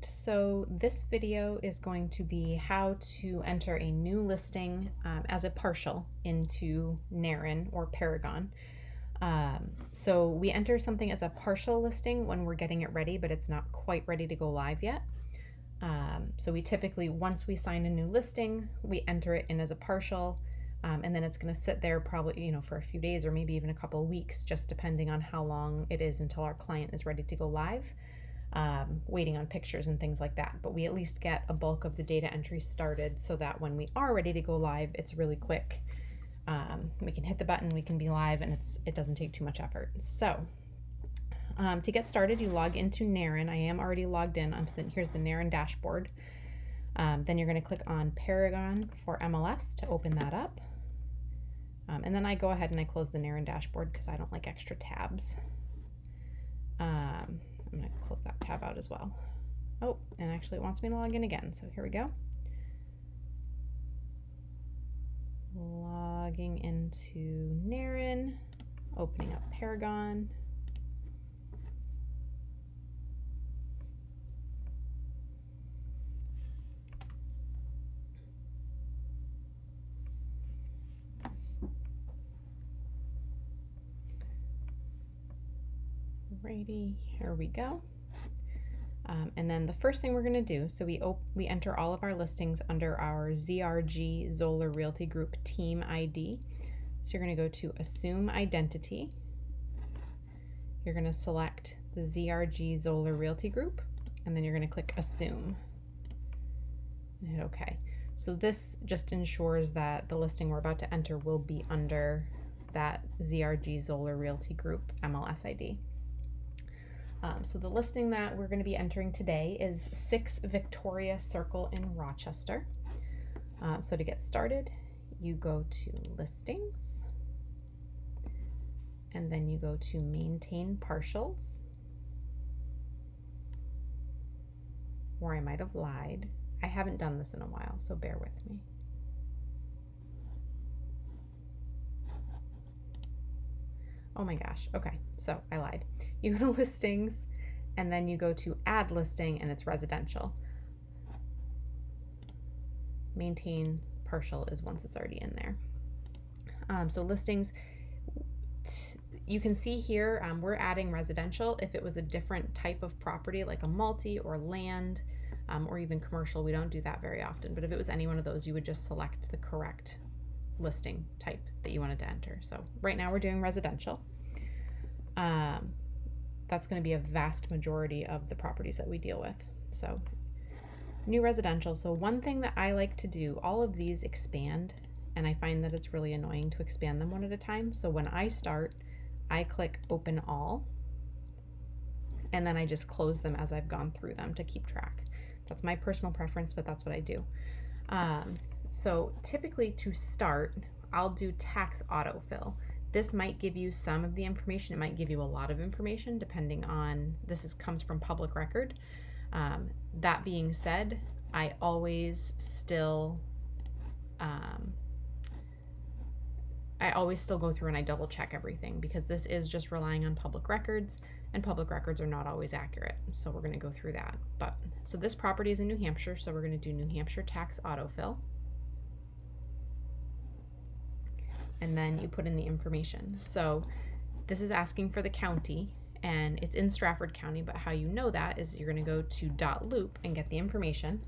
right, so this video is going to be how to enter a new listing as a partial into NEREN or Paragon. So we enter something as a partial listing when we're getting it ready, but it's not quite ready to go live yet. So we typically, once we sign a new listing, we enter it in as a partial, and then it's going to sit there probably, for a few days or maybe even a couple of weeks, just depending on how long it is until our client is ready to go live. Waiting on pictures and things like that. But we at least get a bulk of the data entry started so that when we are ready to go live, it's really quick. We can hit the button, we can be live, and it doesn't take too much effort. So to get started, you log into NEREN. I am already logged in onto here's the NEREN dashboard. Then you're going to click on Paragon for MLS to open that up. And then I go ahead and I close the NEREN dashboard because I don't like extra tabs. I'm going to close that tab out as well. Oh, and actually it wants me to log in again. So here we go. Logging into NEREN, opening up Paragon. Righty, here we go. And then the first thing we're going to do, so we enter all of our listings under our ZRG Zoller Realty Group team ID. So you're going to go to Assume Identity. You're going to select the ZRG Zoller Realty Group, and then you're going to click Assume and hit OK. So this just ensures that the listing we're about to enter will be under that ZRG Zoller Realty Group MLS ID. So the listing that we're going to be entering today is 6 Victoria Circle in Rochester. So to get started, you go to Listings, and then you go to Maintain Partials, or I might have lied. I haven't done this in a while, so bear with me. Oh my gosh, okay, so I lied. You go to Listings, and then you go to Add Listing, and it's residential. Maintain Partial is once it's already in there. So listings, you can see here, we're adding residential. If it was a different type of property, like a multi or land, or even commercial, we don't do that very often. But if it was any one of those, you would just select the correct listing type that you wanted to enter. So right now we're doing residential. That's going to be a vast majority of the properties that we deal with. So new residential. So one thing that I like to do, all of these expand, and I find that it's really annoying to expand them one at a time. So when I start, I click Open All, and then I just close them as I've gone through them to keep track. That's my personal preference, but that's what I do. So typically to start, I'll do tax autofill. This might give you some of the information. It might give you a lot of information depending on, comes from public record. That being said, I always still go through and I double check everything, because this is just relying on public records, and public records are not always accurate. So we're going to go through that. So this property is in New Hampshire, so we're going to do New Hampshire tax autofill. And then you put in the information. So this is asking for the county, and it's in Stratford County, but how you know that is you're going to go to .loop and get the information.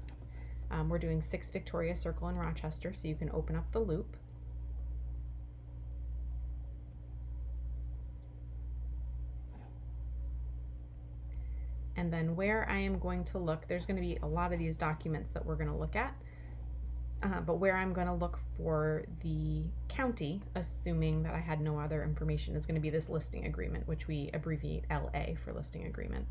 We're doing 6 Victoria Circle in Rochester, so you can open up the loop. And then where I am going to look, there's going to be a lot of these documents that we're going to look at. But where I'm going to look for the county, assuming that I had no other information, is going to be this listing agreement, which we abbreviate LA for listing agreement.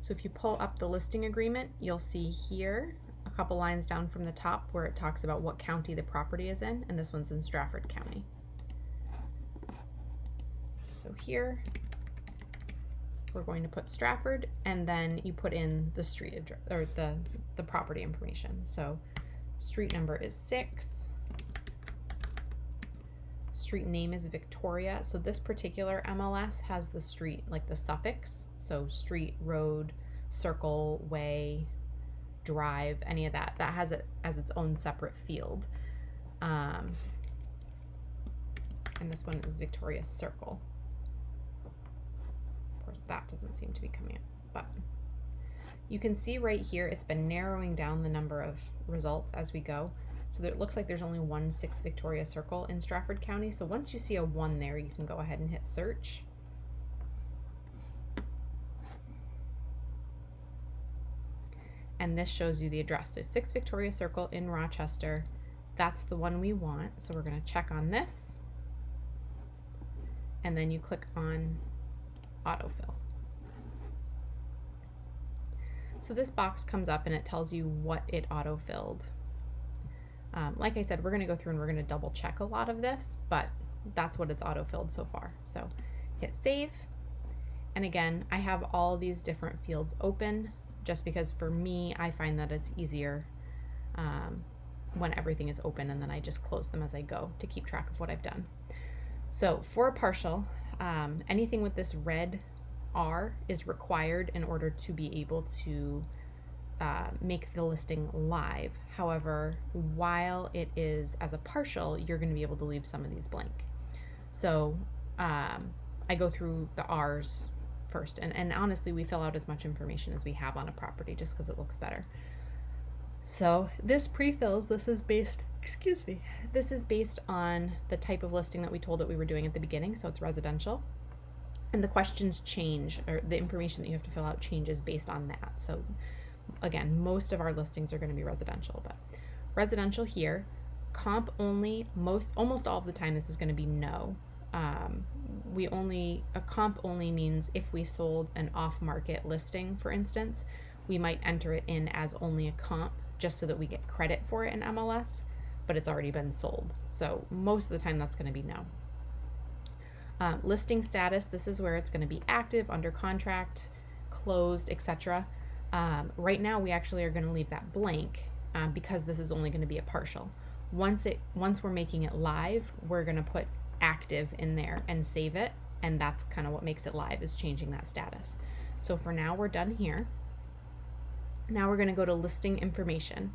So if you pull up the listing agreement, you'll see here a couple lines down from the top where it talks about what county the property is in, and this one's in Stratford County. So here we're going to put Stratford, and then you put in the street address, or the property information. So street number is 6. Street name is Victoria. So this particular MLS has the street, like the suffix. So street, road, circle, way, drive, any of that. That has it as its own separate field. And this one is Victoria Circle. Of course, that doesn't seem to be coming up, but you can see right here, it's been narrowing down the number of results as we go. So it looks like there's only 1/6 Victoria Circle in Stratford County. So once you see a 1 there, you can go ahead and hit search. And this shows you the address. So 6 Victoria Circle in Rochester. That's the one we want. So we're going to check on this. And then you click on autofill. So this box comes up and it tells you what it autofilled. Like I said, we're going to go through and we're going to double check a lot of this, but that's what it's autofilled so far. So hit save. And again, I have all these different fields open just because for me, I find that it's easier when everything is open, and then I just close them as I go to keep track of what I've done. So for a partial, anything with this red R is required in order to be able to make the listing live. However, while it is as a partial, you're going to be able to leave some of these blank. So I go through the R's first, and honestly, we fill out as much information as we have on a property just because it looks better. So this pre-fills, this is based on the type of listing that we told that we were doing at the beginning, so it's residential. And the questions change, or the information that you have to fill out changes based on that. So again, most of our listings are going to be residential, but residential here, comp only, almost all of the time this is going to be no. A comp only means if we sold an off-market listing, for instance, we might enter it in as only a comp just so that we get credit for it in MLS, but it's already been sold. So most of the time that's going to be no. Listing status, this is where it's going to be active, under contract, closed, etc. Right now we actually are going to leave that blank because this is only going to be a partial. Once we're making it live, we're going to put active in there and save it, and that's kind of what makes it live, is changing that status. So for now we're done here. Now we're going to go to listing information.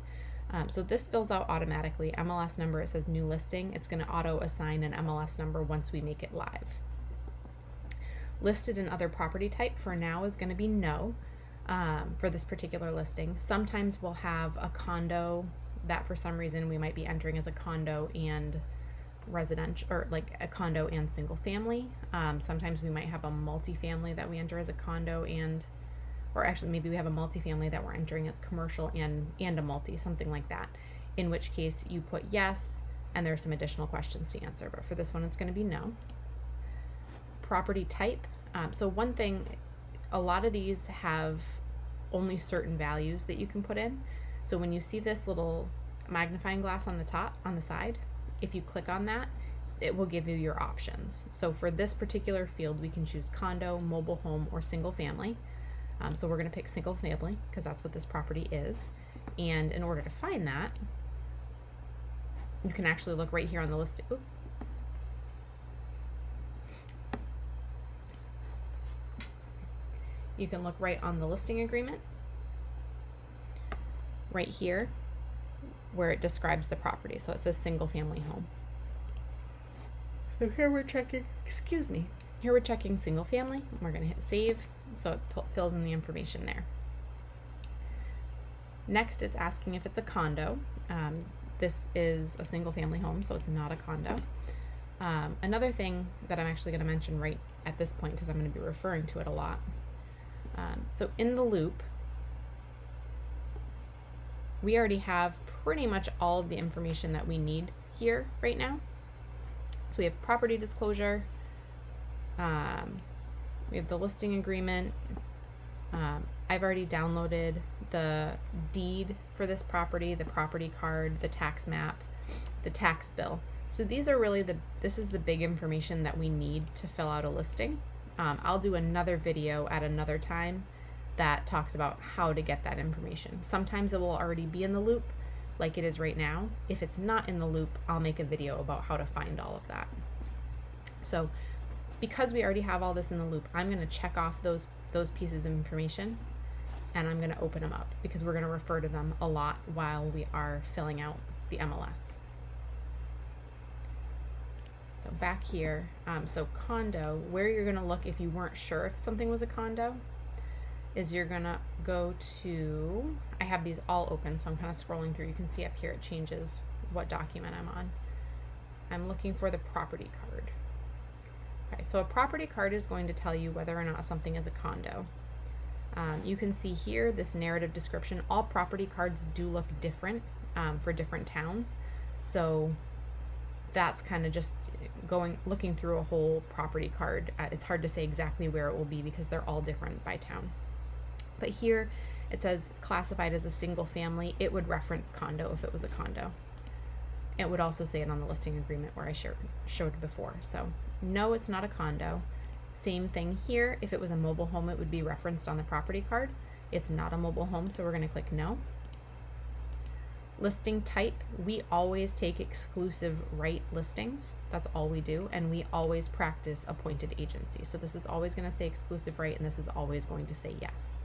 So this fills out automatically. MLS number, it says new listing. It's going to auto assign an MLS number once we make it live. Listed in other property type for now is going to be no for this particular listing. Sometimes we'll have a condo that for some reason we might be entering as a condo and residential, or like a condo and single family. Sometimes we might have a multifamily that we enter as a condo and, or actually maybe we have a multifamily that we're entering as commercial and a multi, something like that. In which case you put yes, and there's some additional questions to answer. But for this one, it's going to be no. Property type. So one thing, a lot of these have only certain values that you can put in. So when you see this little magnifying glass on the top, on the side, if you click on that, it will give you your options. So for this particular field, we can choose condo, mobile home, or single family. So we're going to pick single family because that's what this property is. And in order to find that, you can actually look right here on the list. You can look right on the listing agreement, right here, where it describes the property. So it says single family home. So here we're checking, here we're checking single family. We're going to hit save, so it fills in the information there. Next, it's asking if it's a condo. This is a single family home, so it's not a condo. Another thing that I'm actually going to mention right at this point, because I'm going to be referring to it a lot. So in the loop, we already have pretty much all of the information that we need here right now. So we have property disclosure, we have the listing agreement. I've already downloaded the deed for this property, the property card, the tax map, the tax bill. So these are really this is the big information that we need to fill out a listing. I'll do another video at another time that talks about how to get that information. Sometimes it will already be in the loop like it is right now. If it's not in the loop, I'll make a video about how to find all of that. So because we already have all this in the loop, I'm going to check off those pieces of information, and I'm going to open them up because we're going to refer to them a lot while we are filling out the MLS. So back here, so condo, where you're going to look if you weren't sure if something was a condo is you're going to go to, I have these all open, so I'm kind of scrolling through. You can see up here it changes what document I'm on. I'm looking for the property card. Okay, so a property card is going to tell you whether or not something is a condo. You can see here this narrative description. All property cards do look different for different towns. So that's kind of just looking through a whole property card. It's hard to say exactly where it will be because they're all different by town. But here it says classified as a single family. It would reference condo if it was a condo. It would also say it on the listing agreement where I showed before. So no, it's not a condo. Same thing here. If it was a mobile home, it would be referenced on the property card. It's not a mobile home, so we're going to click no. Listing type, we always take exclusive right listings. That's all we do, and we always practice appointed agency. So this is always going to say exclusive right, and this is always going to say yes.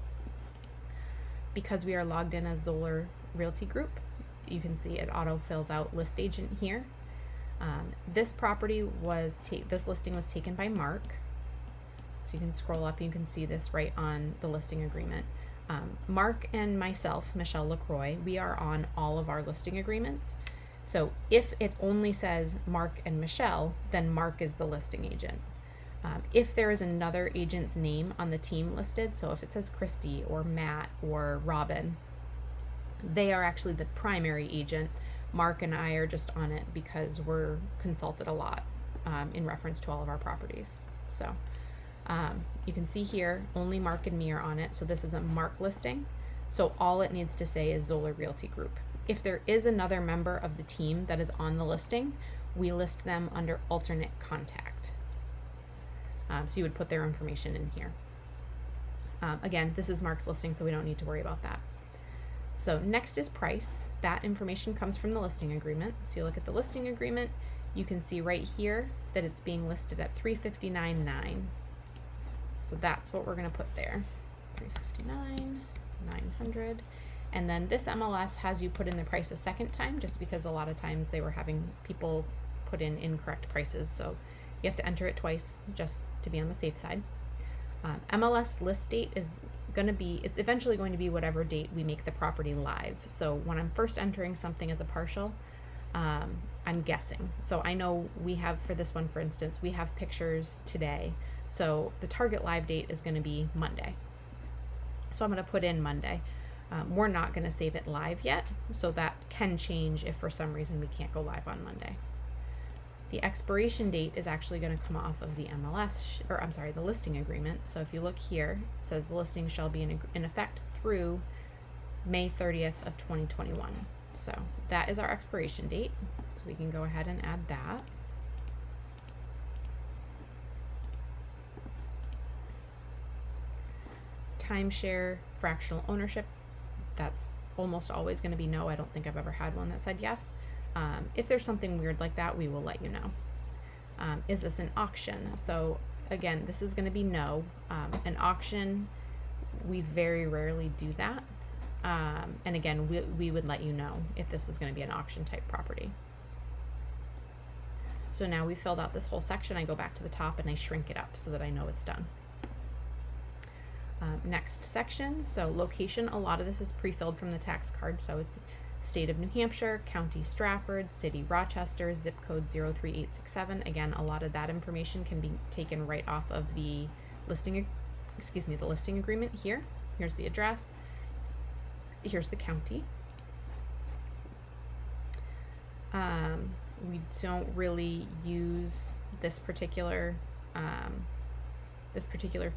Because we are logged in as Zoller Realty Group, you can see it auto fills out list agent here. This property this listing was taken by Mark. So you can scroll up, you can see this right on the listing agreement. Mark and myself, Michelle LaCroix, we are on all of our listing agreements. So if it only says Mark and Michelle, then Mark is the listing agent. If there is another agent's name on the team listed, so if it says Christy or Matt or Robin, they are actually the primary agent. Mark and I are just on it because we're consulted a lot in reference to all of our properties. So you can see here, only Mark and me are on it. So this is a Mark listing. So all it needs to say is Zoller Realty Group. If there is another member of the team that is on the listing, we list them under alternate contact. So you would put their information in here. Again, this is Mark's listing, so we don't need to worry about that. So next is price. That information comes from the listing agreement. So you look at the listing agreement, you can see right here that it's being listed at $359,900. So that's what we're going to put there, $359,900. And then this MLS has you put in the price a second time, just because a lot of times they were having people put in incorrect prices. So you have to enter it twice just to be on the safe side. MLS list date is going to be, it's eventually going to be whatever date we make the property live. So when I'm first entering something as a partial, I'm guessing. So I know we have, for this one, for instance, we have pictures today. So the target live date is going to be Monday. So I'm going to put in Monday. We're not going to save it live yet, so that can change if for some reason we can't go live on Monday. The expiration date is actually going to come off of the MLS, or I'm sorry, the listing agreement. So if you look here, it says the listing shall be in effect through May 30th of 2021. So that is our expiration date. So we can go ahead and add that. Timeshare, fractional ownership, that's almost always going to be no. I don't think I've ever had one that said yes. If there's something weird like that, we will let you know. Is this an auction? So again, this is going to be no. An auction, we very rarely do that. And again, we would let you know if this was going to be an auction type property. So now we filled out this whole section. I go back to the top and I shrink it up so that I know it's done. Next section, so location, a lot of this is pre-filled from the tax card, so it's state of New Hampshire, county Stratford, city Rochester, zip code 03867. Again, a lot of that information can be taken right off of the listing, the listing agreement here. Here's the address, here's the county. We don't really use this particular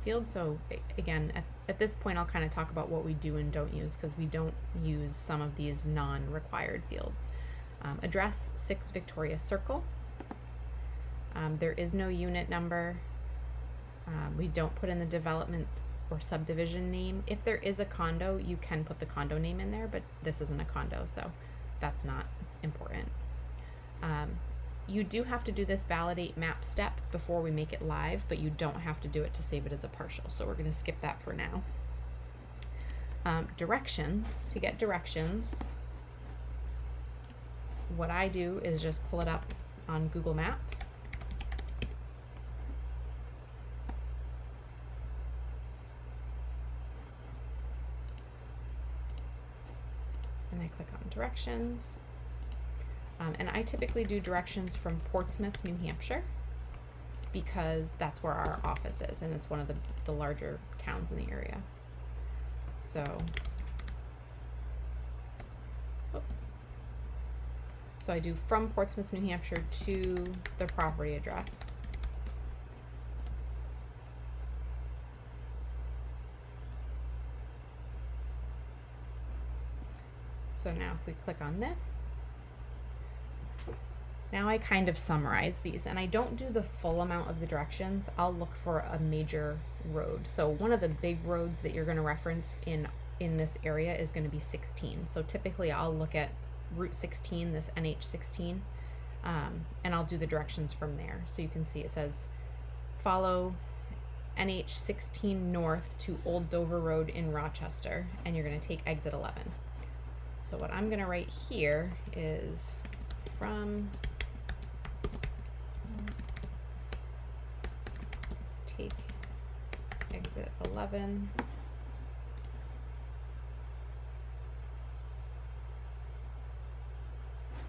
field. So again, at this point, I'll kind of talk about what we do and don't use, because we don't use some of these non-required fields. Address 6 Victoria Circle. There is no unit number. We don't put in the development or subdivision name. If there is a condo, you can put the condo name in there, but this isn't a condo, so that's not important. You do have to do this validate map step before we make it live, but you don't have to do it to save it as a partial. So we're going to skip that for now. Directions, to get directions, what I do is just pull it up on Google Maps. And I click on directions. And I typically do directions from Portsmouth, New Hampshire, because that's where our office is, and it's one of the larger towns in the area. So, oops. So I do from Portsmouth, New Hampshire to the property address. So now if we click on this, now I kind of summarize these, and I don't do the full amount of the directions. I'll look for a major road. So one of the big roads that you're going to reference in this area is going to be 16. So typically I'll look at Route 16, this NH 16, and I'll do the directions from there. So you can see it says follow NH 16 north to Old Dover Road in Rochester, and you're going to take exit 11. So what I'm going to write here is from take exit 11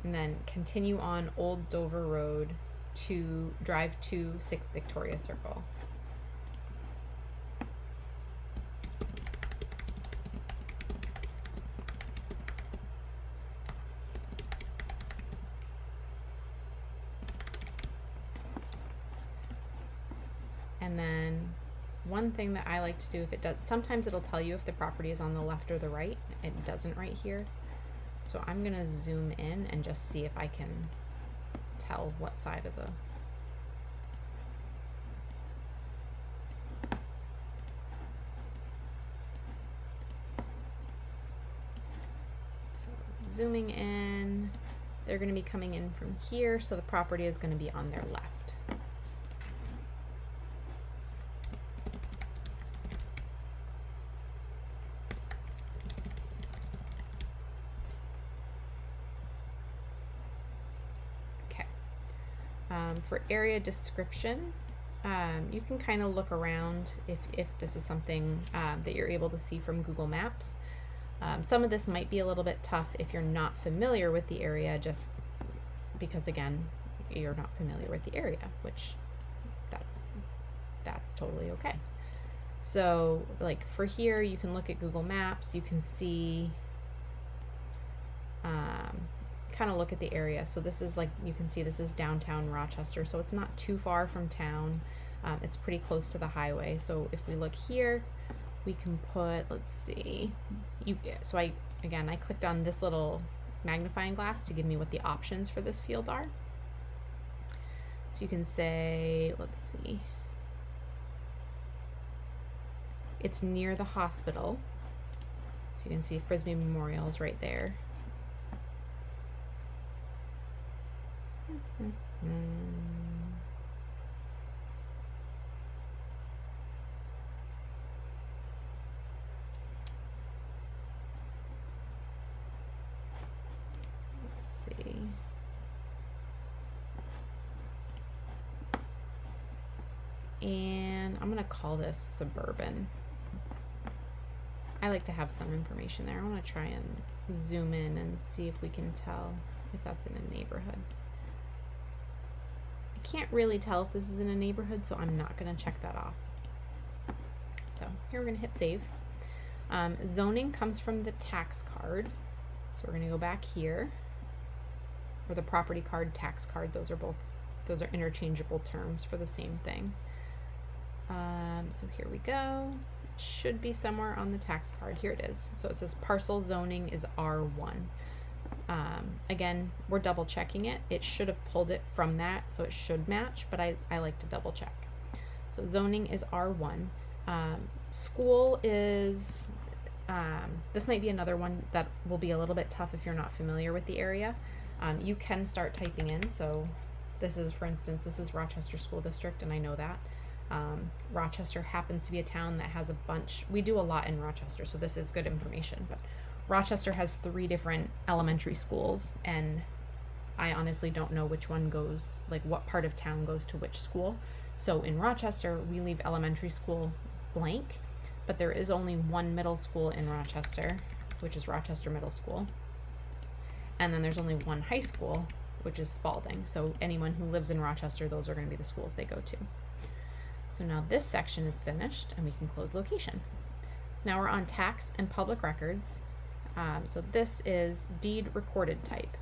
and then continue on Old Dover Road to drive to 6 Victoria Circle. And then one thing that I like to do, if it does, sometimes it'll tell you if the property is on the left or the right. It doesn't right here. So I'm gonna zoom in and just see if I can tell what side of the zooming in, they're going to be coming in from here, so the property is going to be on their left. Okay. For area description, you can kind of look around if this is something that you're able to see from Google Maps. Some of this might be a little bit tough if you're not familiar with the area, just because, again, you're not familiar with the area, which that's totally okay. So, like for here, you can look at Google Maps, you can see, kind of look at the area. So this is, like, you can see this is downtown Rochester, so it's not too far from town. It's pretty close to the highway. So if we look here, we can put, let's see, so I clicked on this little magnifying glass to give me what the options for this field are. So you can say, let's see, it's near the hospital. So you can see Frisbee Memorial is right there. And I'm gonna call this suburban. I like to have some information there. I want to try and zoom in and see if we can tell if that's in a neighborhood. I can't really tell if this is in a neighborhood, so I'm not gonna check that off. So here we're gonna hit save. Zoning comes from the tax card. So we're gonna go back here, or the property card, tax card, those are interchangeable terms for the same thing. So here we go. It should be somewhere on the tax card. Here it is. So it says parcel zoning is R1. Again, we're double checking it. It should have pulled it from that, so it should match, but I like to double check. So zoning is R1. School is, this might be another one that will be a little bit tough if you're not familiar with the area. You can start typing in. So this is, for instance, this is Rochester School District, and I know that. Rochester happens to be a town that has a bunch. We do a lot in Rochester, so this is good information. But Rochester has 3 different elementary schools, and I honestly don't know which one goes, like what part of town goes to which school. So in Rochester, we leave elementary school blank, but there is only one middle school in Rochester, which is Rochester Middle School. And then there's only one high school, which is Spalding. So anyone who lives in Rochester, those are going to be the schools they go to. So now this section is finished and we can close location. Now we're on tax and public records. So this is deed recorded type.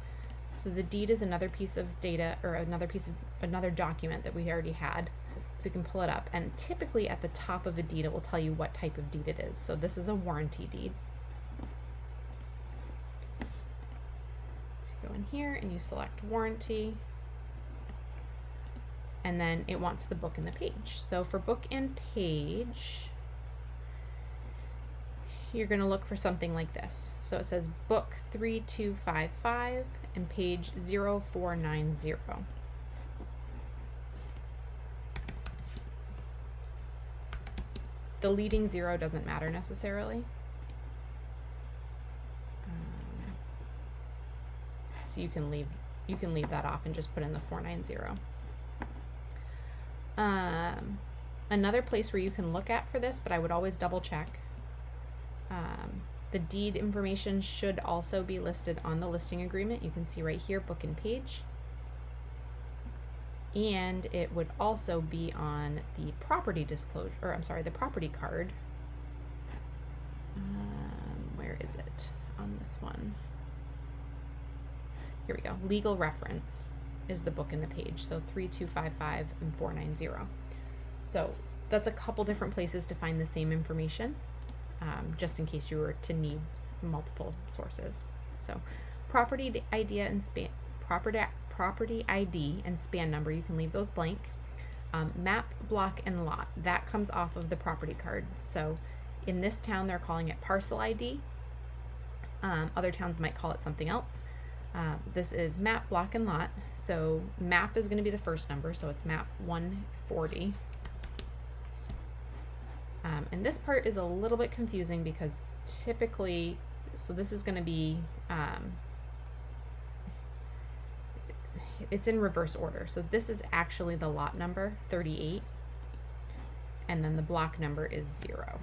So the deed is another piece of data or another document that we already had. So we can pull it up, and typically at the top of a deed it will tell you what type of deed it is. So this is a warranty deed. So you go in here and you select warranty, and then it wants the book and the page. So for book and page, you're going to look for something like this. So it says book 3255 and page 0490. The leading 0 doesn't matter necessarily. So you can leave that off and just put in the 490. Another place where you can look at for this, but I would always double check. The deed information should also be listed on the listing agreement. You can see right here, book and page. And it would also be on the property disclosure, or I'm sorry, the property card. Where is it on this one? Here we go. Legal reference is the book and the page. So 3255 and 490. So that's a couple different places to find the same information, just in case you were to need multiple sources. So property ID and property ID and span number, you can leave those blank. Map, block, and lot, that comes off of the property card. So in this town, they're calling it parcel ID. Other towns might call it something else. This is map, block, and lot. So map is going to be the first number, so it's map 140. And this part is a little bit confusing because typically, so this is going to be, it's in reverse order. So this is actually the lot number, 38, and then the block number is 0.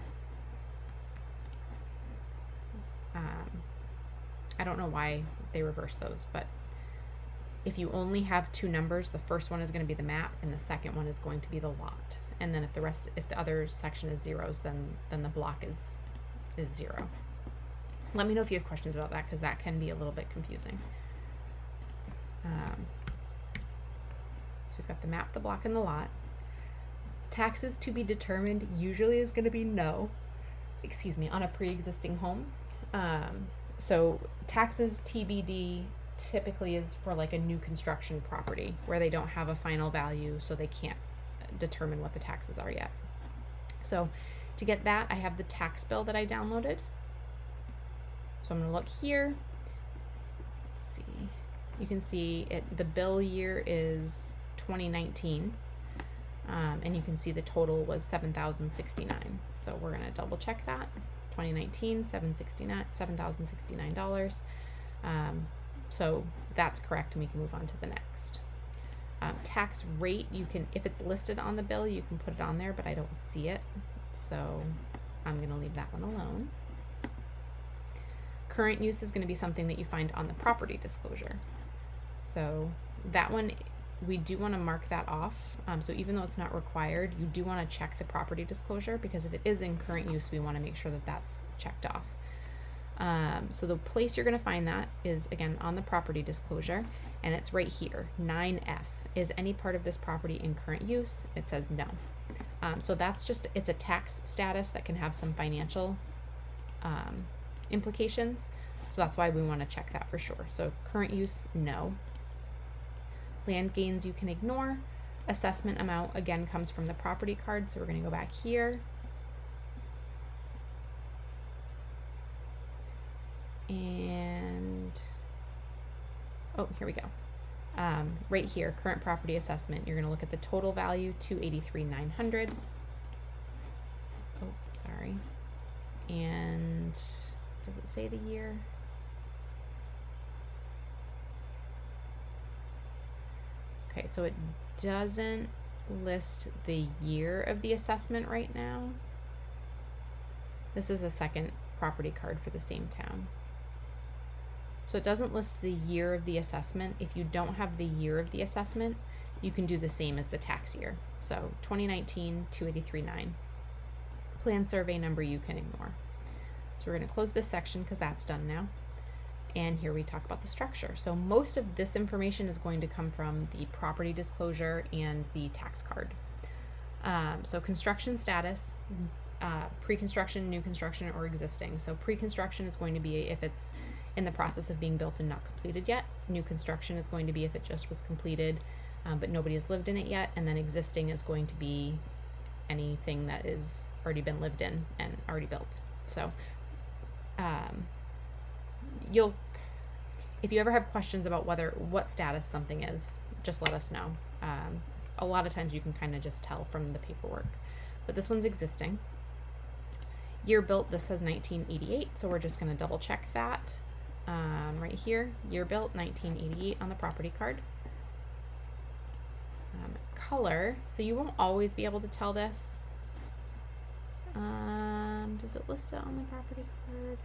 I don't know why they reverse those, but if you only have 2 numbers, the first one is going to be the map and the second one is going to be the lot. And then if the other section is zeros, then the block is 0. Let me know if you have questions about that, because that can be a little bit confusing. So we've got the map, the block, and the lot. Taxes to be determined usually is going to be no, on a pre-existing home. So taxes TBD typically is for like a new construction property where they don't have a final value, so they can't determine what the taxes are yet. So to get that, I have the tax bill that I downloaded. So I'm going to look here. Let's see. You can see the bill year is 2019. And you can see the total was $7,069. So we're going to double check that. 2019, $7,069. So that's correct, and we can move on to the next. Tax rate, you can, if it's listed on the bill, you can put it on there, but I don't see it. So I'm going to leave that one alone. Current use is going to be something that you find on the property disclosure. So that one, we do want to mark that off. So even though it's not required, you do want to check the property disclosure, because if it is in current use, we want to make sure that that's checked off. So the place you're going to find that is, again, on the property disclosure, and it's right here, 9F. Is any part of this property in current use? It says no. So that's just, it's a tax status that can have some financial implications. So that's why we want to check that for sure. So current use, no. Land gains you can ignore. Assessment amount, again, comes from the property card. So we're going to go back here. And, oh, here we go. Right here, current property assessment, you're going to look at the total value, $283,900. Oh, sorry. And does it say the year? Okay, so it doesn't list the year of the assessment right now. This is a second property card for the same town. So it doesn't list the year of the assessment. If you don't have the year of the assessment, you can do the same as the tax year. So 2019, 283.9. Plan survey number you can ignore. So we're going to close this section because that's done now. And here we talk about the structure. So most of this information is going to come from the property disclosure and the tax card. So construction status, pre-construction, new construction, or existing. So pre-construction is going to be if it's in the process of being built and not completed yet. New construction is going to be if it just was completed, but nobody has lived in it yet. And then existing is going to be anything that is already been lived in and already built. So if you ever have questions about what status something is, just let us know. A lot of times you can kind of just tell from the paperwork, but this one's existing. Year built, this says 1988, so we're just going to double check that right here. Year built 1988 on the property card. Color, so you won't always be able to tell this. Does it list it on the property card?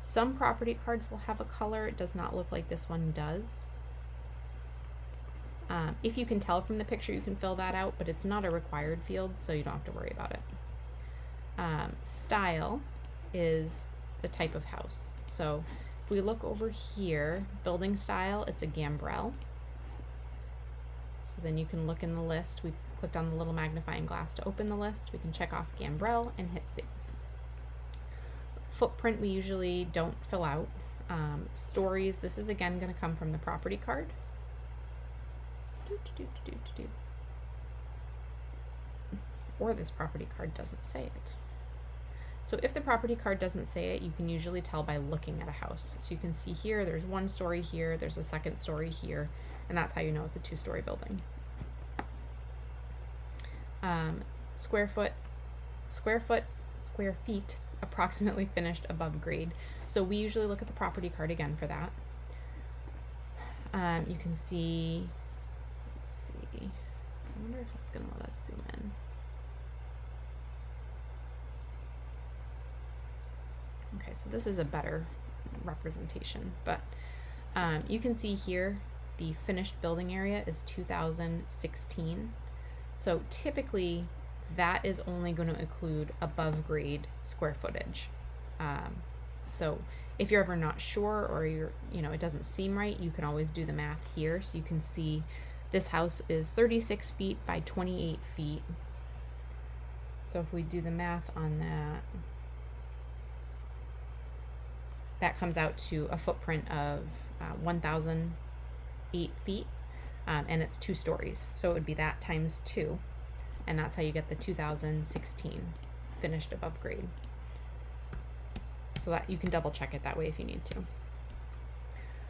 Some property cards will have a color. It does not look like this one does. If you can tell from the picture, you can fill that out, but it's not a required field, so you don't have to worry about it. Style is the type of house. So if we look over here, building style, it's a gambrel. So then you can look in the list. We clicked on the little magnifying glass to open the list. We can check off gambrel and hit save. Footprint we usually don't fill out. Stories, this is again going to come from the property card. Or this property card doesn't say it. So if the property card doesn't say it, you can usually tell by looking at a house. So you can see here, there's one story here, there's a second story here, and that's how you know it's a two-story building. Square feet, approximately finished above grade. So we usually look at the property card again for that. You can see, let's see, I wonder if it's going to let us zoom in. Okay, so this is a better representation, but you can see here the finished building area is 2016. So typically that is only going to include above grade square footage. So if you're ever not sure or it doesn't seem right, you can always do the math here. So you can see this house is 36 feet by 28 feet. So if we do the math on that, that comes out to a footprint of 1,008 feet, and it's 2 stories. So it would be that times 2, and that's how you get the 2016 finished above grade. So that you can double check it that way if you need to.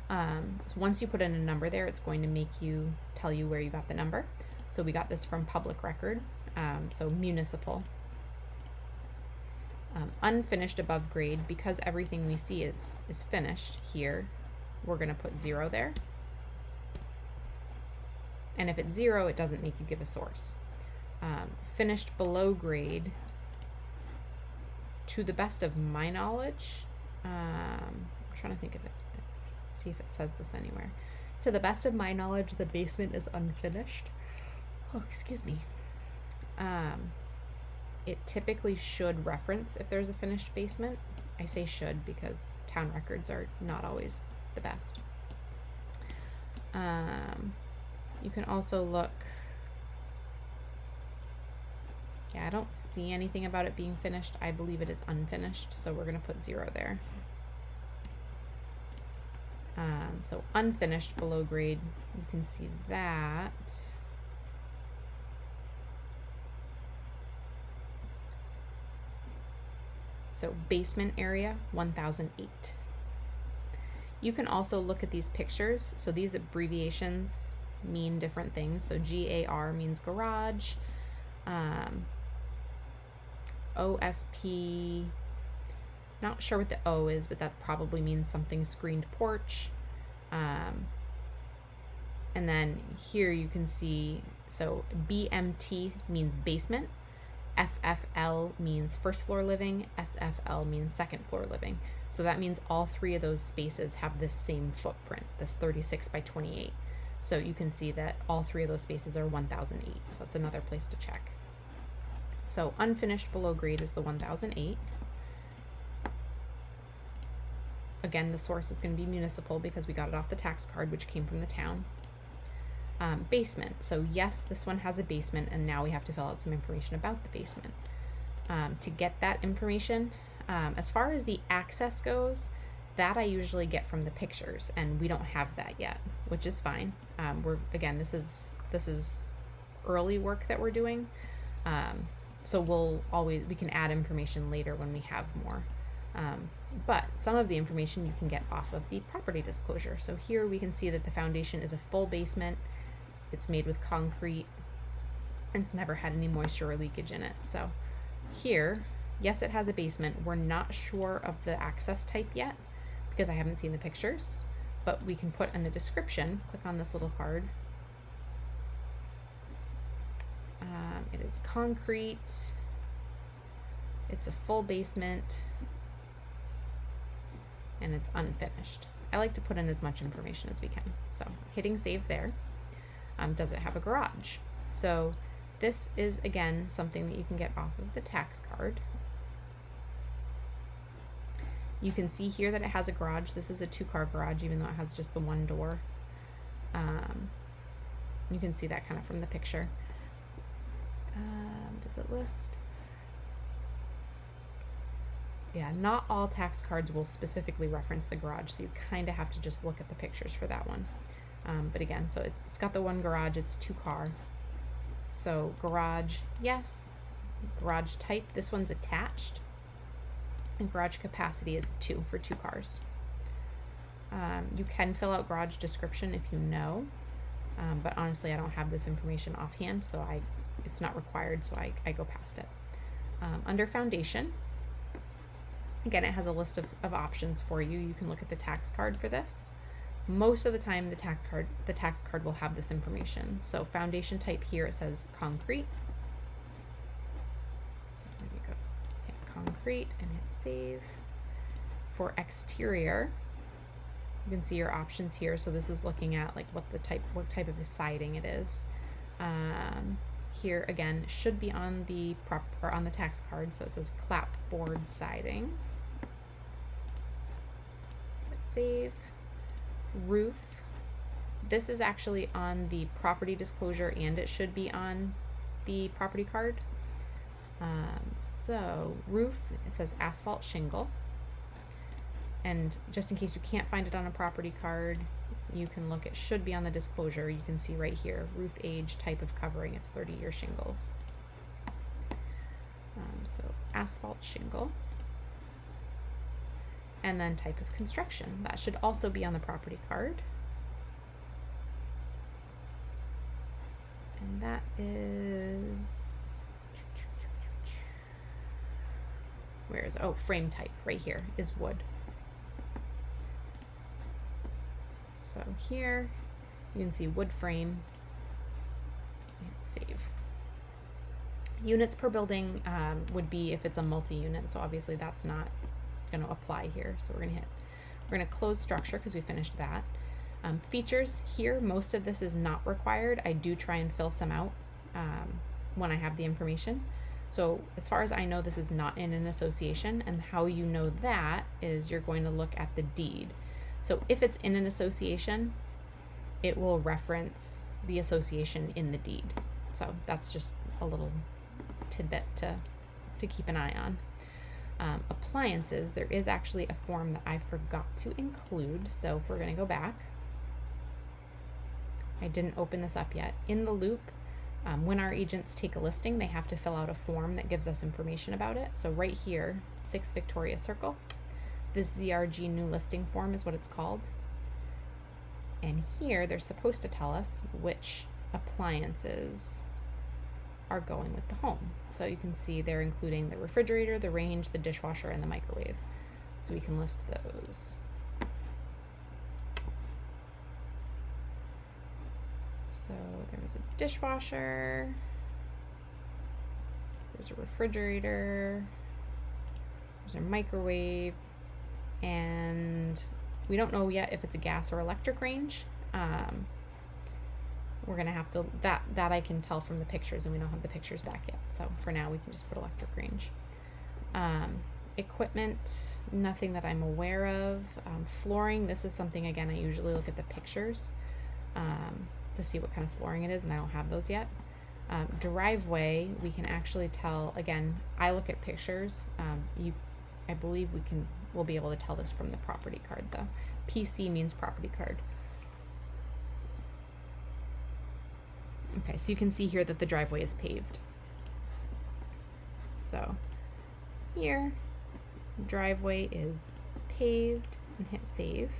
So once you put in a number there, it's going to tell you where you got the number. So we got this from public record, so municipal. Unfinished above grade, because everything we see is finished here, we're going to put 0 there. And if it's 0, it doesn't make you give a source. Finished below grade, to the best of my knowledge, I'm trying to think of it, see if it says this anywhere. To the best of my knowledge, the basement is unfinished. Oh, excuse me. It typically should reference if there's a finished basement. I say should because town records are not always the best. You can also look. Yeah, I don't see anything about it being finished. I believe it is unfinished, so we're going to put 0 there. So unfinished below grade, you can see that. So basement area, 1,008. You can also look at these pictures. So these abbreviations mean different things. So GAR means garage. OSP, not sure what the O is, but that probably means something screened porch. And then here you can see, so BMT means basement, FFL means first floor living, SFL means second floor living. So that means all three of those spaces have this same footprint, this 36 by 28. So you can see that all three of those spaces are 1008. So that's another place to check. So unfinished below grade is the 1008. Again, the source is going to be municipal because we got it off the tax card, which came from the town. Basement. So yes, this one has a basement, and now we have to fill out some information about the basement. To get that information, as far as the access goes, that I usually get from the pictures, and we don't have that yet, which is fine. Again, this is early work that we're doing, so we can add information later when we have more. But some of the information you can get off of the property disclosure. So here we can see that the foundation is a full basement. It's made with concrete, and it's never had any moisture or leakage in it. So here, yes, it has a basement. We're not sure of the access type yet because I haven't seen the pictures, but we can put in the description, click on this little card. It is concrete. It's a full basement, and it's unfinished. I like to put in as much information as we can. So hitting save there. Does it have a garage? So this is, again, something that you can get off of the tax card. You can see here that it has a garage. This is a 2-car garage, even though it has just the one door. You can see that kind of from the picture. Does it list? Yeah, not all tax cards will specifically reference the garage, so you kind of have to just look at the pictures for that one. But again, so it's got the one garage, it's 2-car. So garage, yes. Garage type, this one's attached. And garage capacity is 2 for 2 cars. You can fill out garage description if you know, but honestly, I don't have this information offhand, so it's not required, so I go past it. Under foundation, again, it has a list of options for you. You can look at the tax card for this. Most of the time, the tax card will have this information. So foundation type here, it says concrete. So there you go. Hit concrete and hit save. For exterior, you can see your options here. So this is looking at like what type of a siding it is. Here again should be on the on the tax card. So it says clapboard siding. Hit save. Roof. This is actually on the property disclosure, and it should be on the property card. So roof, it says asphalt shingle. And just in case you can't find it on a property card, you can look, it should be on the disclosure. You can see right here, roof age, type of covering, it's 30-year shingles. So asphalt shingle. And then type of construction. That should also be on the property card. And that is, where is, oh, frame type right here is wood. So here you can see wood frame, and save. Units per building would be if it's a multi-unit, so obviously that's not going to apply here. So we're going to close structure because we finished that. Features here, most of this is not required. I do try and fill some out when I have the information. So as far as I know, this is not in an association, and how you know that is you're going to look at the deed. So if it's in an association, it will reference the association in the deed. So that's just a little tidbit to keep an eye on. Appliances, there is actually a form that I forgot to include. So if we're going to go back, I didn't open this up yet. In the loop, when our agents take a listing, they have to fill out a form that gives us information about it. So right here, 6 Victoria Circle, This ZRG new listing form is what it's called. And here they're supposed to tell us which appliances are going with the home. So you can see they're including the refrigerator, the range, the dishwasher, and the microwave. So we can list those. So there's a dishwasher, there's a refrigerator, there's a microwave, and we don't know yet if it's a gas or electric range. We're gonna have to, that I can tell from the pictures, and we don't have the pictures back yet. So for now we can just put electric range. Equipment, nothing that I'm aware of. Flooring, this is something, again, I usually look at the pictures to see what kind of flooring it is, and I don't have those yet. Driveway, we can actually tell, again, I look at pictures. I believe we'll be able to tell this from the property card though. PC means property card. Okay, so you can see here that the driveway is paved. So here, driveway is paved, and hit save.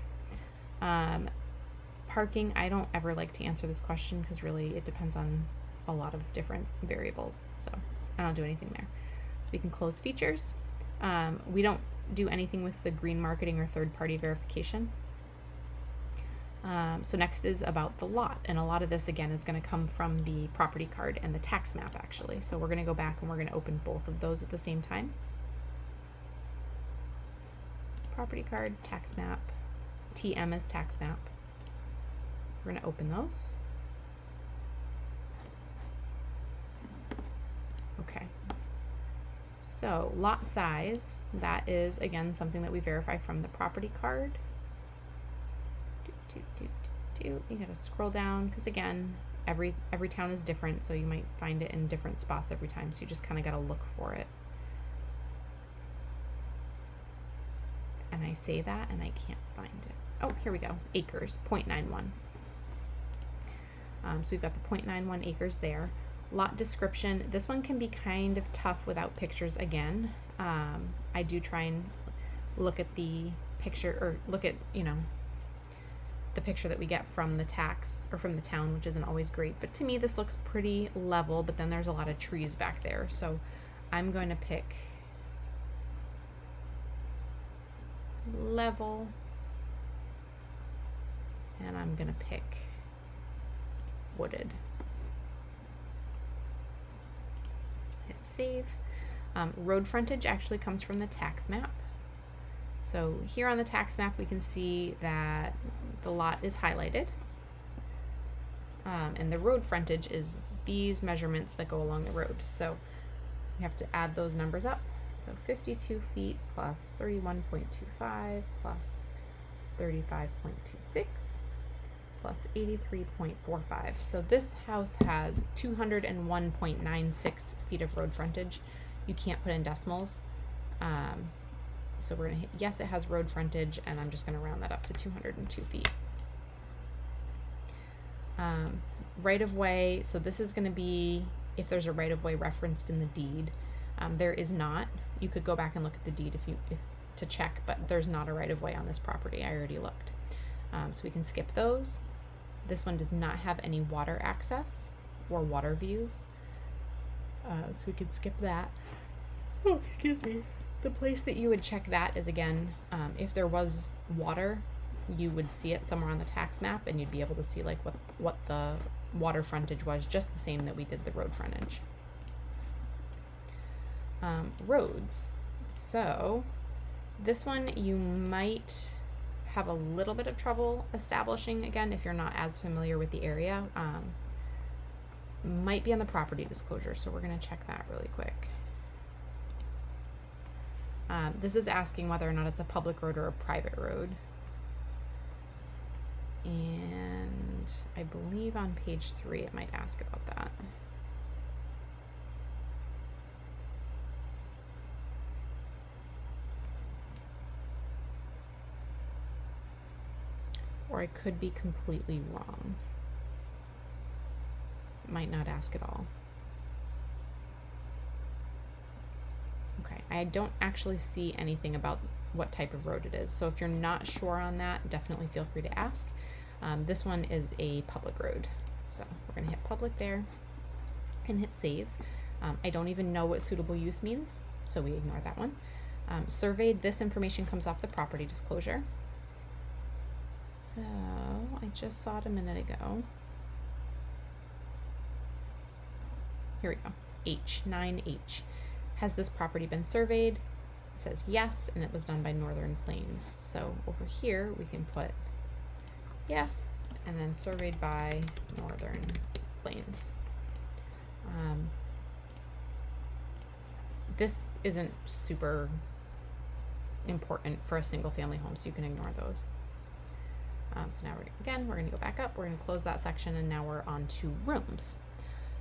Parking, I don't ever like to answer this question because really it depends on a lot of different variables, so I don't do anything there. So we can close features. We don't do anything with the green marketing or third-party verification. So next is about the lot, and a lot of this again is going to come from the property card and the tax map actually. So we're going to go back and we're going to open both of those at the same time. Property card, tax map, TM is tax map. We're going to open those. Okay. So lot size, that is again something that we verify from the property card. You gotta scroll down because again, every town is different, so you might find it in different spots every time. So you just kind of gotta look for it. And I say that and I can't find it. Oh, here we go. Acres, 0.91. So we've got the 0.91 acres there. Lot description, this one can be kind of tough without pictures again. I do try and look at the picture, or look at, the picture that we get from the tax or from the town, which isn't always great. But to me, this looks pretty level, but then there's a lot of trees back there. So I'm going to pick level, and I'm going to pick wooded. Hit save. Road frontage actually comes from the tax map. So here on the tax map, we can see that the lot is highlighted. And the road frontage is these measurements that go along the road. So we have to add those numbers up. So 52 feet plus 31.25 plus 35.26 plus 83.45. So this house has 201.96 feet of road frontage. You can't put in decimals. So we're gonna hit, yes, it has road frontage, and I'm just gonna round that up to 202 feet. Right of way, so this is gonna be if there's a right of way referenced in the deed. There is not. You could go back and look at the deed if to check, but there's not a right of way on this property. I already looked. So we can skip those. This one does not have any water access or water views. So we can skip that. Oh, excuse me. The place that you would check that is, again, if there was water, you would see it somewhere on the tax map, and you'd be able to see like what the water frontage was, just the same that we did the road frontage. Roads. So this one you might have a little bit of trouble establishing, again, if you're not as familiar with the area. Might be on the property disclosure, so we're going to check that really quick. This is asking whether or not it's a public road or a private road. And I believe on page 3 it might ask about that. Or I could be completely wrong. It might not ask at all. Okay, I don't actually see anything about what type of road it is. So if you're not sure on that, definitely feel free to ask. This one is a public road. So we're gonna hit public there and hit save. I don't even know what suitable use means, so we ignore that one. Surveyed, this information comes off the property disclosure. So I just saw it a minute ago. Here we go, H, 9H. Has this property been surveyed? It says yes, and it was done by Northern Plains. So over here, we can put yes, and then surveyed by Northern Plains. This isn't super important for a single family home, so you can ignore those. So now we're gonna go back up, we're gonna close that section, and now we're on to rooms.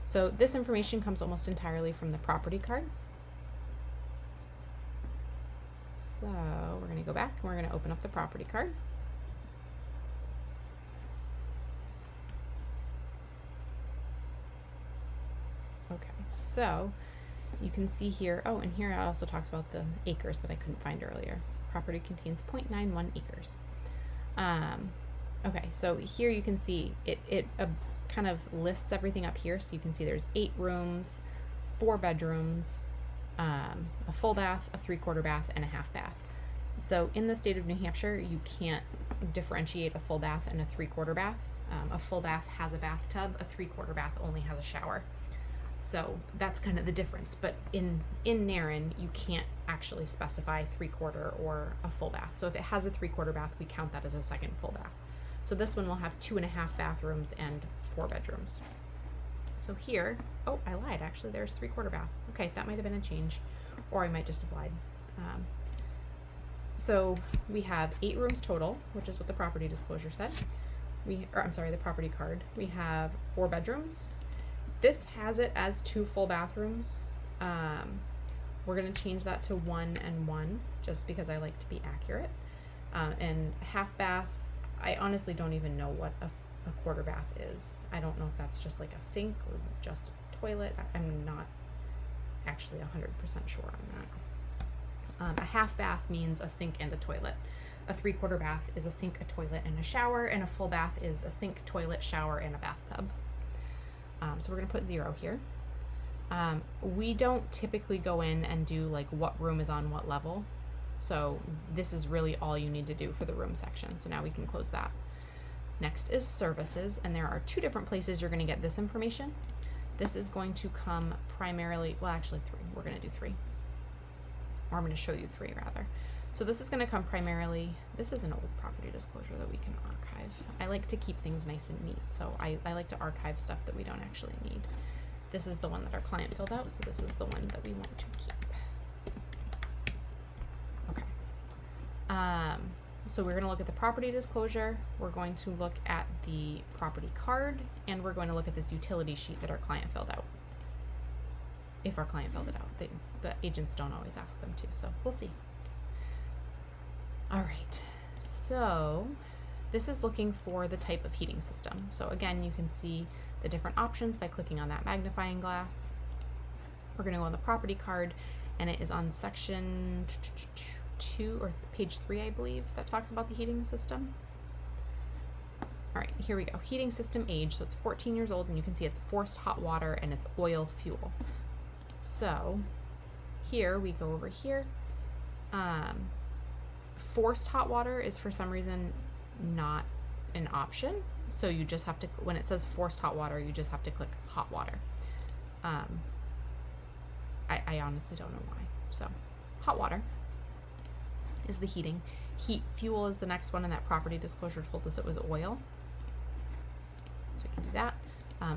So this information comes almost entirely from the property card. So we're gonna go back and we're gonna open up the property card. Okay, so you can see here, oh, and here it also talks about the acres that I couldn't find earlier. Property contains 0.91 acres. Okay, so here you can see it kind of lists everything up here. So you can see there's 8 rooms, 4 bedrooms, a full bath, a 3/4 bath, and a half bath. So in the state of New Hampshire, you can't differentiate a full bath and a 3/4 bath. A full bath has a bathtub, a 3/4 bath only has a shower. So that's kind of the difference. But in NEREN, you can't actually specify 3/4 or a full bath. So if it has a 3/4 bath, we count that as a second full bath. So this one will have 2.5 bathrooms and 4 bedrooms. So here, oh, I lied. Actually, there's 3/4 bath. Okay, that might have been a change, or I might just have lied. So we have 8 rooms total, which is what the property disclosure said. The property card. We have 4 bedrooms. This has it as 2 full bathrooms. We're gonna change that to 1 and 1, just because I like to be accurate. And half bath, I honestly don't even know what a 1/4 bath is. I don't know if that's just like a sink or just a toilet. I'm not actually 100% sure on that. A half bath means a sink and a toilet. A 3/4 bath is a sink, a toilet, and a shower, and a full bath is a sink, toilet, shower, and a bathtub. So we're gonna put 0 here. We don't typically go in and do like what room is on what level. So this is really all you need to do for the room section. So now we can close that. Next is services, and there are 2 different places you're gonna get this information. This is going to come primarily, well actually 3, we're gonna do 3. Or I'm gonna show you 3 rather. So this is gonna come primarily, this is an old property disclosure that we can archive. I like to keep things nice and neat, so I like to archive stuff that we don't actually need. This is the one that our client filled out, so this is the one that we want to keep. Okay. So we're gonna look at the property disclosure, we're going to look at the property card, and we're going to look at this utility sheet that our client filled out. If our client filled it out. The agents don't always ask them to, so we'll see. All right, so this is looking for the type of heating system. So again, you can see the different options by clicking on that magnifying glass. We're gonna go on the property card, and it is on section 2 or page 3, I believe, that talks about the heating system. All right, here we go. Heating system age, so it's 14 years old, and you can see it's forced hot water and it's oil fuel. So here we go over here. Forced hot water is for some reason not an option. So you just have to, when it says forced hot water, you just have to click hot water. I honestly don't know why. So hot water is the heating. Heat fuel is the next one, and that property disclosure told us it was oil. So we can do that.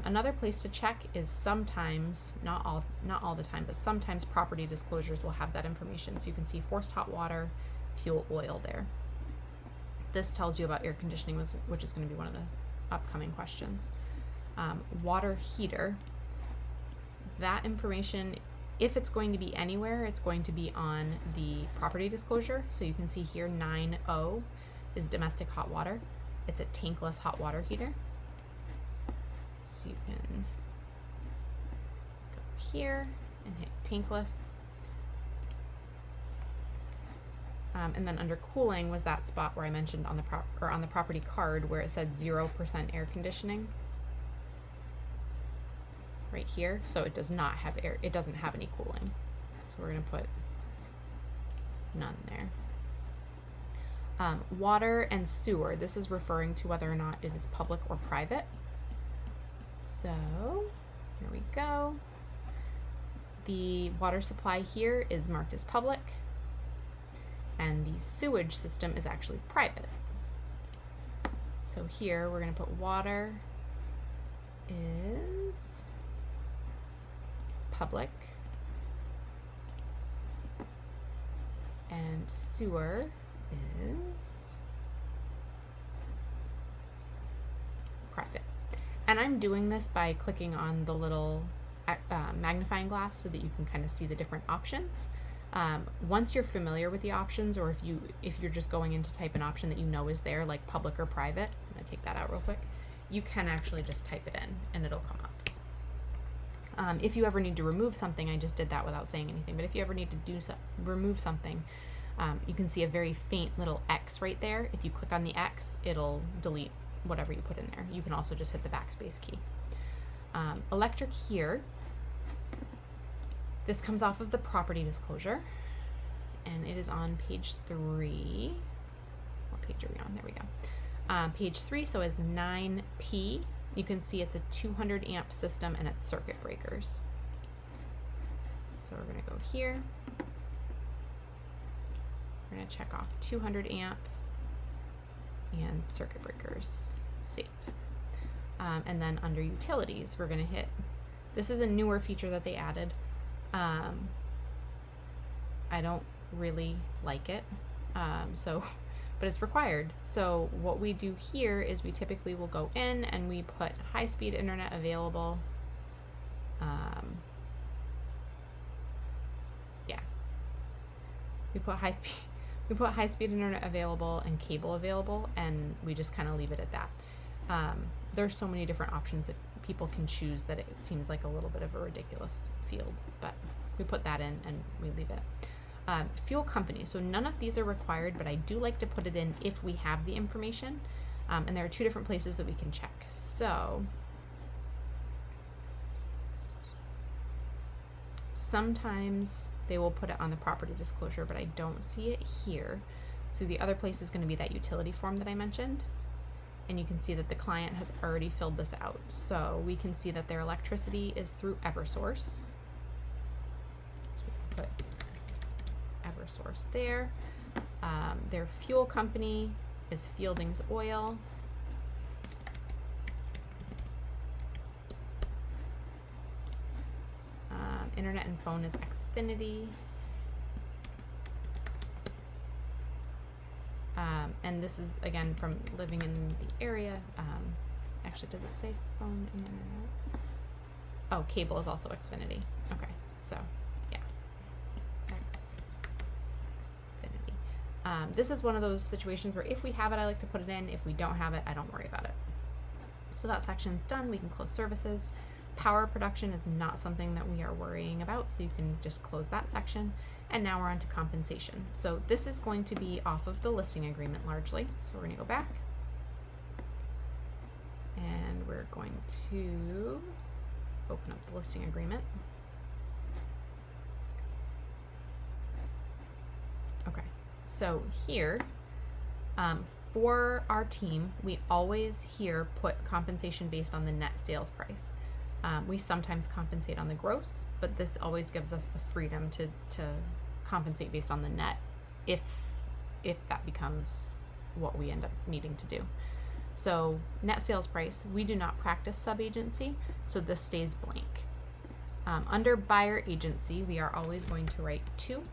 Another place to check is sometimes, not all the time, but sometimes property disclosures will have that information. So you can see forced hot water, fuel, oil there. This tells you about air conditioning, which is going to be one of the upcoming questions. Water heater, that information, if it's going to be anywhere, it's going to be on the property disclosure. So you can see here 9O is domestic hot water. It's a tankless hot water heater. So you can go here and hit tankless. And then under cooling was that spot where I mentioned on the property card where it said 0% air conditioning. Right here, so it does not have air, it doesn't have any cooling. So we're gonna put none there. Water and sewer, this is referring to whether or not it is public or private. So here we go. The water supply here is marked as public, and the sewage system is actually private. So here we're gonna put water is public and sewer is private. And I'm doing this by clicking on the little magnifying glass so that you can kind of see the different options. Once you're familiar with the options, or if you're just going in to type an option that you know is there, like public or private, I'm gonna take that out real quick, you can actually just type it in and it'll come up. If you ever need to remove something, I just did that without saying anything, but if you ever need to remove something, you can see a very faint little X right there. If you click on the X, it'll delete whatever you put in there. You can also just hit the backspace key. Electric here, this comes off of the property disclosure, and it is on page 3. What page are we on? There we go. Page 3, so it's 9P. You can see it's a 200 amp system and it's circuit breakers. So we're gonna go here. We're gonna check off 200 amp and circuit breakers, save. And then under utilities, we're gonna hit, this is a newer feature that they added. I don't really like it, but it's required. So what we do here is we typically will go in and we put high-speed internet available. We put high-speed internet available and cable available, and we just kind of leave it at that. There's so many different options that people can choose that it seems like a little bit of a ridiculous field, but we put that in and we leave it. Fuel company, so none of these are required, but I do like to put it in if we have the information, and there are 2 different places that we can check. So sometimes they will put it on the property disclosure, but I don't see it here. So the other place is going to be that utility form that I mentioned, and you can see that the client has already filled this out. So we can see that their electricity is through Eversource. So we can put Eversource there. Their fuel company is Fielding's Oil. Internet and phone is Xfinity. And this is again from living in the area. Actually, does it say phone and internet? Oh, cable is also Xfinity. Okay, so yeah, Xfinity. This is one of those situations where if we have it, I like to put it in. If we don't have it, I don't worry about it. So that section's done. We can close services. Power production is not something that we are worrying about, so you can just close that section. And now we're on to compensation. So this is going to be off of the listing agreement largely. So we're going to go back. And we're going to open up the listing agreement. Okay, so here, for our team, we always here put compensation based on the net sales price. We sometimes compensate on the gross, but this always gives us the freedom to compensate based on the net if that becomes what we end up needing to do. So net sales price, we do not practice sub-agency, so this stays blank. Under buyer agency, we are always going to write 2,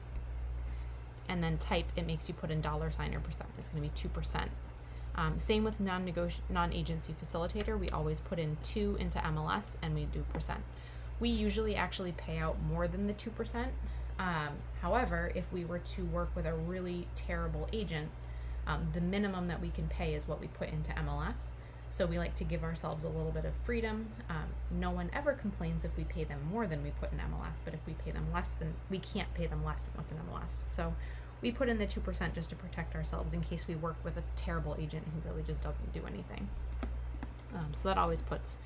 and then type, it makes you put in $sign or percent. It's going to be 2%. Same with non-agency facilitator, we always put in 2 into MLS and we do percent. We usually actually pay out more than the 2%. However, if we were to work with a really terrible agent, the minimum that we can pay is what we put into MLS. So we like to give ourselves a little bit of freedom. No one ever complains if we pay them more than we put in MLS, but if we pay them less than, we can't pay them less than what's in MLS. So we put in the 2% just to protect ourselves in case we work with a terrible agent who really just doesn't do anything. So that always puts,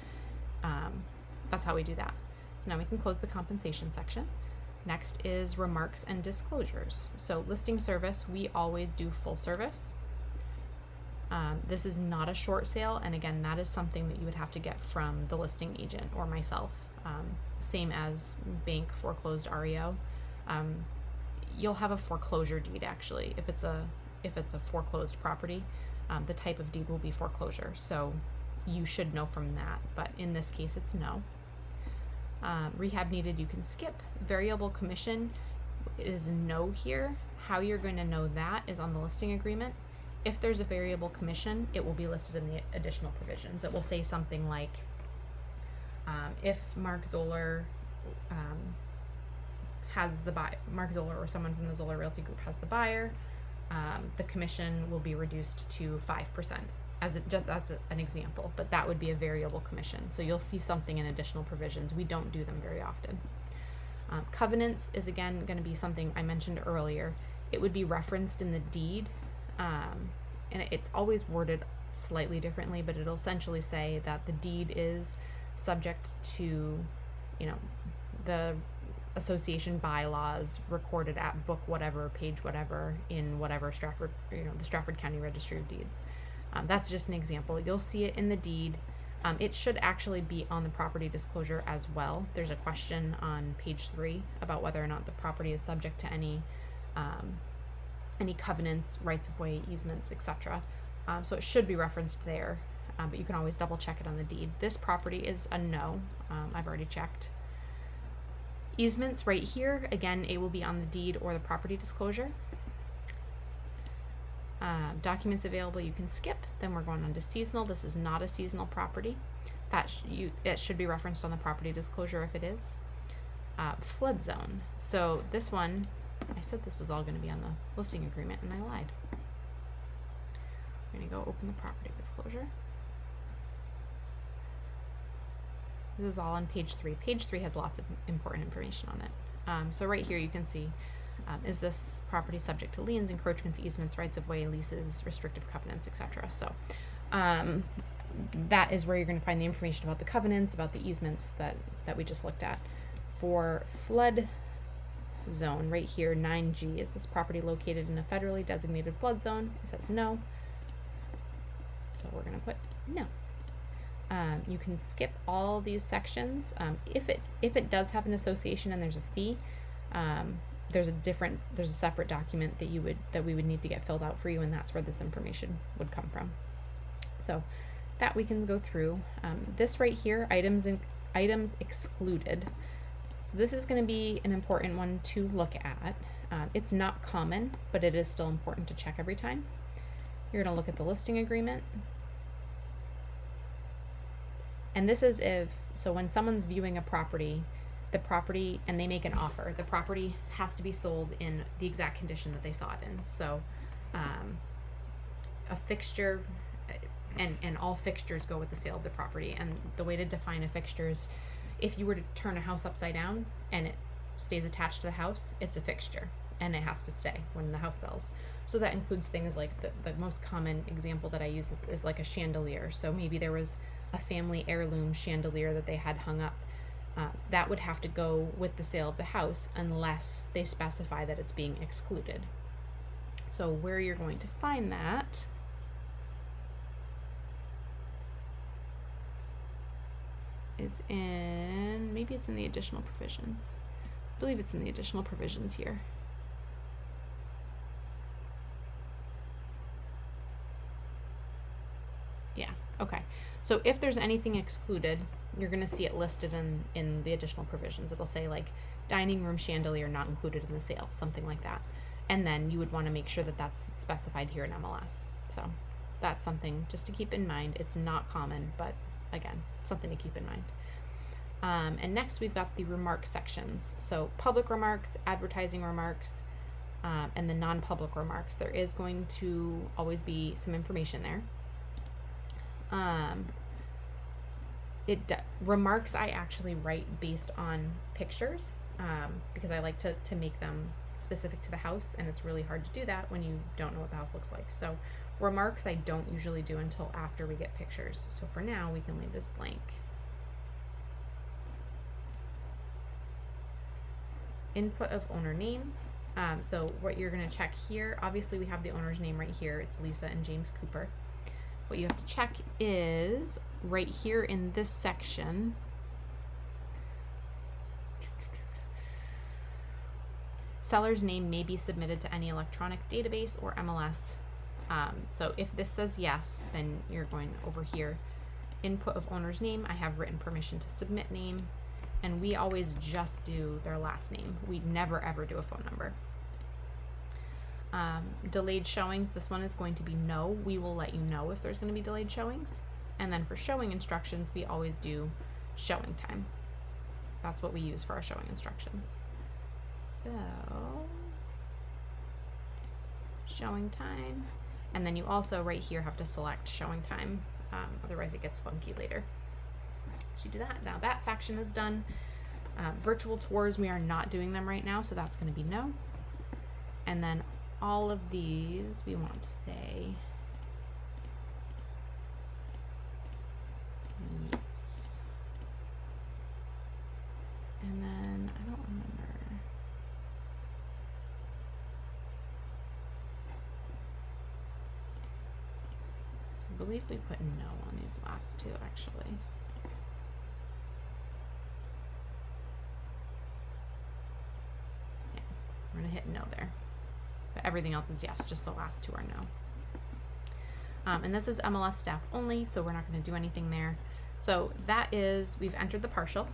that's how we do that. So now we can close the compensation section. Next is remarks and disclosures. So listing service, we always do full service. This is not a short sale, and again, that is something that you would have to get from the listing agent or myself. Same as bank foreclosed REO. You'll have a foreclosure deed actually. If it's a foreclosed property, the type of deed will be foreclosure. So you should know from that, but in this case it's no. Rehab needed, you can skip. Variable commission is no here. How you're going to know that is on the listing agreement. If there's a variable commission, it will be listed in the additional provisions. It will say something like, if Mark Zoller has the buyer, Mark Zoller or someone from the Zoller Realty Group has the buyer, the commission will be reduced to 5%. That's an example, but that would be a variable commission. So you'll see something in additional provisions. We don't do them very often. Covenants is again going to be something I mentioned earlier. It would be referenced in the deed, and it's always worded slightly differently, but it'll essentially say that the deed is subject to, the association bylaws recorded at book whatever, page whatever, in whatever Stratford, the Stratford County Registry of Deeds. That's just an example. You'll see it in the deed. It should actually be on the property disclosure as well. There's a question on page 3 about whether or not the property is subject to any covenants, rights of way, easements, etc. So it should be referenced there, but you can always double check it on the deed. This property is a no. I've already checked. Easements right here, again, it will be on the deed or the property disclosure. Documents available, you can skip. Then we're going on to seasonal. This is not a seasonal property. It should be referenced on the property disclosure if it is. Flood zone. So this one, I said this was all going to be on the listing agreement, and I lied. We're going to go open the property disclosure. This is all on page 3. Page 3 has lots of important information on it. So right here you can see, is this property subject to liens, encroachments, easements, rights of way, leases, restrictive covenants, etc. So that is where you're going to find the information about the covenants, about the easements that we just looked at. For flood zone, right here, 9G, is this property located in a federally designated flood zone? It says no. So we're going to put no. You can skip all these sections. If it does have an association and there's a fee, there's a separate document that we would need to get filled out for you, and that's where this information would come from. So that we can go through. This right here, items excluded. So this is going to be an important one to look at. It's not common, but it is still important to check every time. You're going to look at the listing agreement. And this is so when someone's viewing a property, and they make an offer, the property has to be sold in the exact condition that they saw it in. So a fixture, and all fixtures go with the sale of the property. And the way to define a fixture is, if you were to turn a house upside down and it stays attached to the house, it's a fixture, and it has to stay when the house sells. So that includes things like the most common example that I use is like a chandelier. So maybe there was a family heirloom chandelier that they had hung up. That would have to go with the sale of the house unless they specify that it's being excluded. So where you're going to find that is maybe it's in the additional provisions. I believe it's in the additional provisions here. Yeah, okay. So if there's anything excluded, you're going to see it listed in the additional provisions. It'll say like dining room chandelier not included in the sale, something like that. And then you would want to make sure that that's specified here in MLS. So that's something just to keep in mind. It's not common, but again, something to keep in mind. And next we've got the remark sections. So public remarks, advertising remarks, and the non-public remarks. There is going to always be some information there. Remarks I actually write based on pictures. because I like to make them specific to the house, and it's really hard to do that when you don't know what the house looks like. So remarks I don't usually do until after we get pictures. So for now, we can leave this blank. Input of owner name. So what you're going to check here, obviously we have the owner's name right here. It's Lisa and James Cooper. What you have to check is right here in this section, seller's name may be submitted to any electronic database or MLS. So if this says yes, then you're going over here. Input of owner's name, I have written permission to submit name, and we always just do their last name. We never ever do a phone number. Delayed showings, this one is going to be no. We will let you know if there's going to be delayed showings. And then for showing instructions, we always do showing time. That's what we use for our showing instructions. So, showing time. And then you also right here have to select showing time, otherwise it gets funky later. So you do that. Now that section is done. Virtual tours, we are not doing them right now, so that's going to be no. And then all of these we want to say yes. And then I don't remember. So I believe we put no on these last two actually. Yeah, we're gonna hit no there. But everything else is yes, just the last two are no. And this is MLS staff only, so we're not going to do anything there. So that is, we've entered the partial,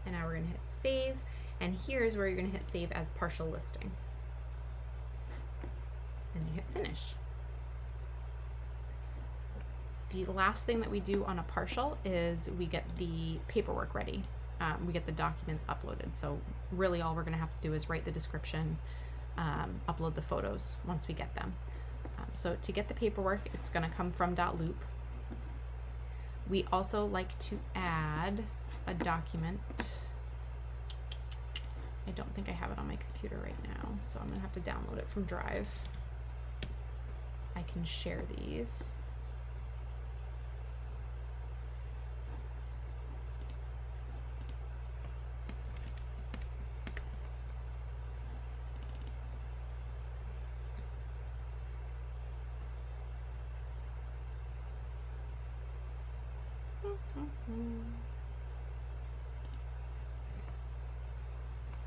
and now we're going to hit save, and here's where you're going to hit save as partial listing. And you hit finish. The last thing that we do on a partial is we get the paperwork ready. We get the documents uploaded. So really all we're going to have to do is write the description, upload the photos once we get them. So to get the paperwork, it's going to come from .loop. We also like to add a document. I don't think I have it on my computer right now, so I'm going to have to download it from Drive. I can share these.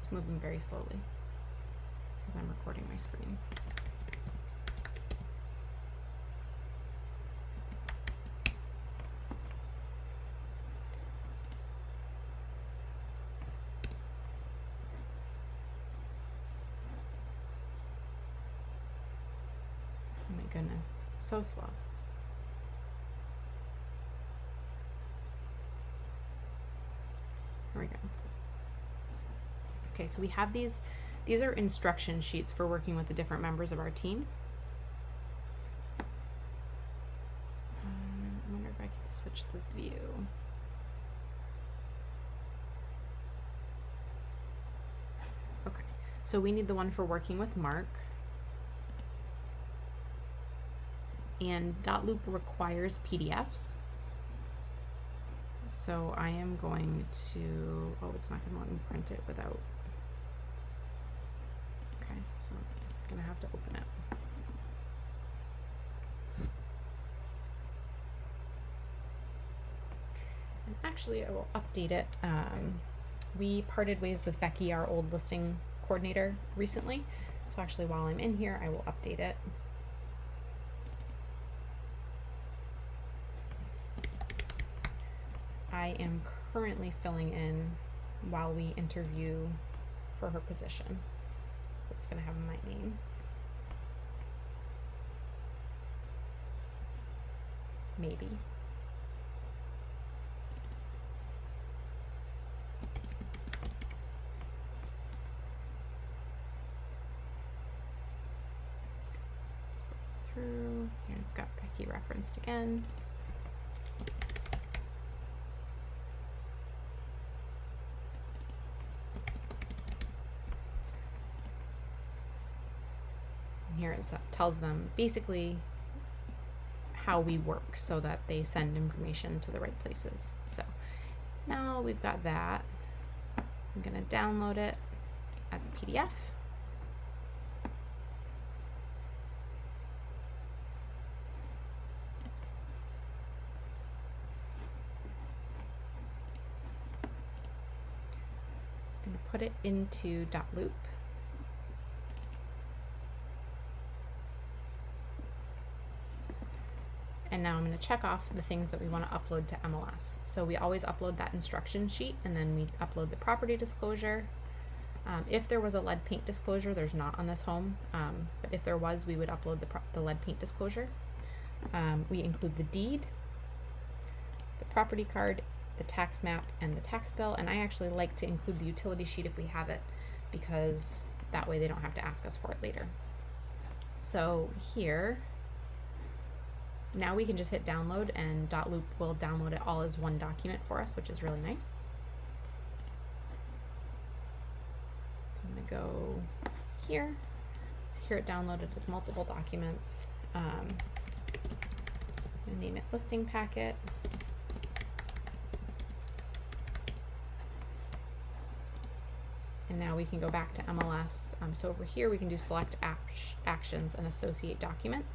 It's moving very slowly because I'm recording my screen. Oh my goodness, so slow. Here we go. Okay, so we have these are instruction sheets for working with the different members of our team. I wonder if I can switch the view. Okay, so we need the one for working with Mark. And .loop requires PDFs. So I am going to, oh, it's not going to let me print it without. Okay, so I'm going to have to open it. And actually, I will update it. We parted ways with Becky, our old listing coordinator, recently. So actually, while I'm in here, I will update it. I am currently filling in while we interview for her position. So it's going to have my name. Maybe. Scroll through. Here it's got Becky referenced again. It tells them basically how we work so that they send information to the right places. So now we've got that. I'm going to download it as a PDF. I'm going to put it into .loop. And now I'm going to check off the things that we want to upload to MLS. So we always upload that instruction sheet, and then we upload the property disclosure. If there was a lead paint disclosure, there's not on this home, but if there was, we would upload the lead paint disclosure. We include the deed, the property card, the tax map, and the tax bill, and I actually like to include the utility sheet if we have it, because that way they don't have to ask us for it later. So here, now we can just hit download, and .loop will download it all as one document for us, which is really nice. So I'm going to go here. So here it downloaded as multiple documents. I'm going to name it listing packet. And now we can go back to MLS. So over here we can do select actions and associate documents.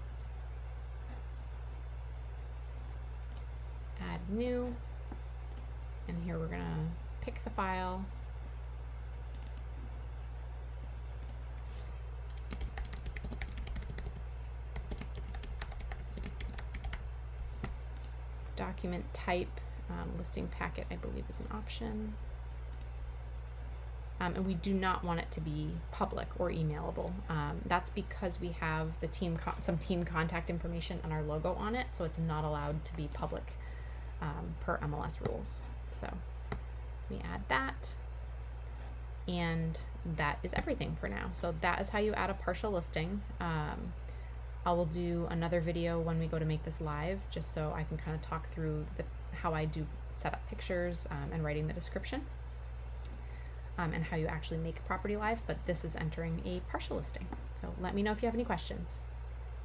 Add new, and here we're going to pick the file. Document type, listing packet I believe is an option. And we do not want it to be public or emailable. That's because we have the some team contact information and our logo on it, so it's not allowed to be public per MLS rules. So we add that, and that is everything for now. So that is how you add a partial listing. I will do another video when we go to make this live, just so I can kind of talk through how I do set up pictures and writing the description. And how you actually make a property live, but this is entering a partial listing. So let me know if you have any questions.